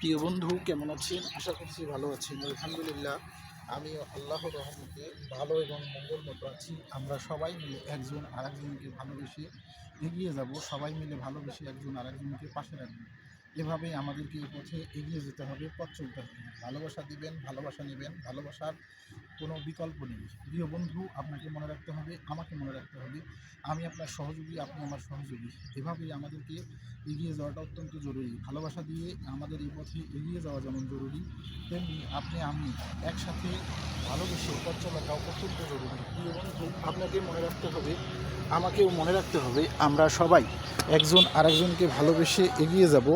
প্রিয় বন্ধু, কেমন আছেন? আশা করছি ভালো আছেন। আলহামদুলিল্লাহ, আমিও আল্লাহর রহমতে ভালো এবং মঙ্গলমত আছি। আমরা সবাই মিলে একজন আরেকজনকে ভালোবেসে এগিয়ে যাব। সবাই মিলে ভালোবেসে একজন আরেকজনকে পাশে রাখবো। এভাবেই আমাদেরকে এই পথে এগিয়ে যেতে হবে, পথ চলতে হবে। ভালোবাসা দিবেন, ভালোবাসা নেবেন, ভালোবাসার কোনো বিকল্প নেই। প্রিয় বন্ধু, আপনাকে মনে রাখতে হবে, আমাকে মনে রাখতে হবে, আমি আপনার সহযোগী, আপনি আমার সহযোগী। এভাবেই আমাদেরকে এগিয়ে যাওয়াটা অত্যন্ত জরুরি। ভালোবাসা দিয়ে আমাদের এই পথে এগিয়ে যাওয়া যেমন জরুরি, তেমনি আপনি আমি একসাথে ভালোবেসে পথ চলাটাও অত্যন্ত জরুরি। প্রিয় বন্ধু, আপনাকে মনে রাখতে হবে, আমাকেও মনে রাখতে হবে, আমরা সবাই একজন আরেকজনকে ভালোবেসে এগিয়ে যাব,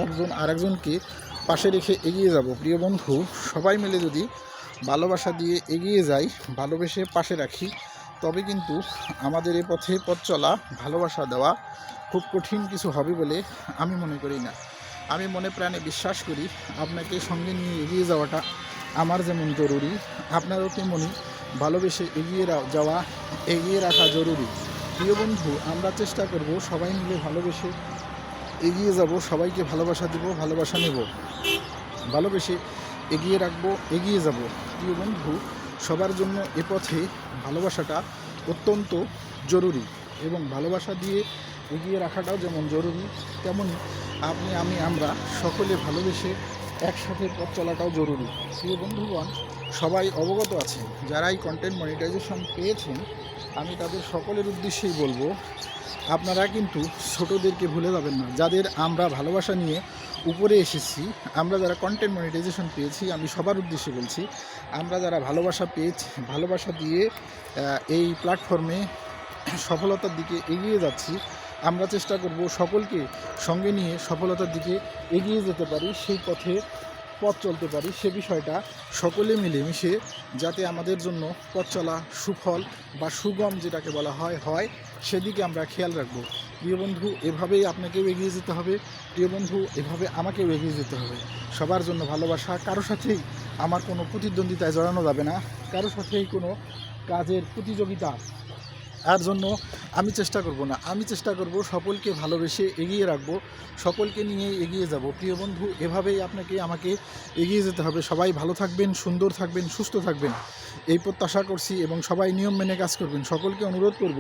একজন আরেকজনকে পাশে রেখে এগিয়ে যাব। প্রিয় বন্ধু, সবাই মিলে যদি ভালোবাসা দিয়ে এগিয়ে যাই, ভালোবেসে পাশে রাখি, তবে কিন্তু আমাদের এই পথে পথ চলা, ভালোবাসা দেওয়া খুব কঠিন কিছু হবে বলে আমি মনে করি না। আমি মনে প্রাণে বিশ্বাস করি, আপনাকে সঙ্গে নিয়ে এগিয়ে যাওয়াটা আমার যেমন জরুরি, আপনারও তেমনই ভালোবেসে যাওয়া, এগিয়ে রাখা জরুরি। প্রিয় বন্ধু, আমরা চেষ্টা করব সবাই মিলে ভালোবেসে এগিয়ে যাব, সবাইকে ভালোবাসা দেব, ভালোবাসা নেব, ভালোবেসে এগিয়ে রাখবো, এগিয়ে যাব। প্রিয় বন্ধু, সবার জন্য এ পথে ভালোবাসাটা অত্যন্ত জরুরি এবং ভালোবাসা দিয়ে এগিয়ে রাখাটাও যেমন জরুরি, তেমনই আপনি আমরা সকলে ভালোবেসে একসাথে পথ চলাটাও জরুরি। প্রিয় বন্ধুগণ, সবাই অবগত আছেন, যারা এই কন্টেন্ট মনিটাইজেশন পেয়েছেন, আমি তাদের সকলের উদ্দেশ্যেই বলবো, আপনারা কিন্তু ছোটোদেরকে ভুলে যাবেন না, যাদের আমরা ভালোবাসা নিয়ে উপরে এসেছি। আমরা যারা কন্টেন্ট মনিটাইজেশন পেয়েছি, আমি সবার উদ্দেশ্যে বলছি, আমরা যারা ভালোবাসা পেয়েছি, ভালোবাসা দিয়ে এই প্ল্যাটফর্মে সফলতার দিকে এগিয়ে যাচ্ছি, আমরা চেষ্টা করব সকলকে সঙ্গে নিয়ে সফলতার দিকে এগিয়ে যেতে পারি, সেই পথ চলতে পারি। সে বিষয়টা সকলে মিলেমিশে যাতে আমাদের জন্য পথ চলা সুফল বা সুগম যেটাকে বলা হয় সেদিকে আমরা খেয়াল রাখব। প্রিয় বন্ধু, এভাবেই আপনাকেও এগিয়ে যেতে হবে। প্রিয় বন্ধু, এভাবে আমাকেও এগিয়ে যেতে হবে। সবার জন্য ভালোবাসা, কারো সাথেই আমার কোনো প্রতিদ্বন্দ্বিতায় জড়ানো যাবে না, কারো সাথেই কোনো কাজের প্রতিযোগিতা আর জন্য আমি চেষ্টা করব না। আমি চেষ্টা করব সকলকে ভালোবেসে এগিয়ে রাখবো, সকলকে নিয়ে এগিয়ে যাব। প্রিয় বন্ধু, এভাবেই আমাকে এগিয়ে যেতে হবে। সবাই ভালো থাকবেন, সুন্দর থাকবেন, সুস্থ থাকবেন, এই প্রত্যাশা করছি এবং সবাই নিয়ম মেনে কাজ করবেন। সকলকে অনুরোধ করব,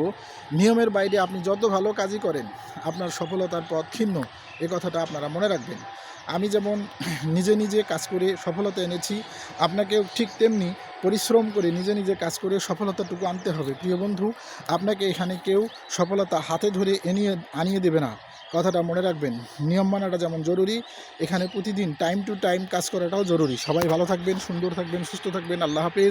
নিয়মের বাইরে আপনি যত ভালো কাজই করেন, আপনার সফলতার পথ ক্ষীণ, এ কথাটা আপনারা মনে রাখবেন। আমি যেমন নিজে কাজ করে সফলতা এনেছি, আপনাকেও ঠিক তেমনি পরিশ্রম করে নিজে কাজ করে সফলতাটুকু আনতে হবে। প্রিয় বন্ধু, আপনাকে এখানে কেউ সফলতা হাতে ধরে আনিয়ে দেবে না, কথাটা মনে রাখবেন। নিয়ম মানাটা যেমন জরুরি, এখানে প্রতিদিন টাইম টু টাইম কাজ করাটাও জরুরি। সবাই ভালো থাকবেন, সুন্দর থাকবেন, সুস্থ থাকবেন। আল্লাহ হাফেজ।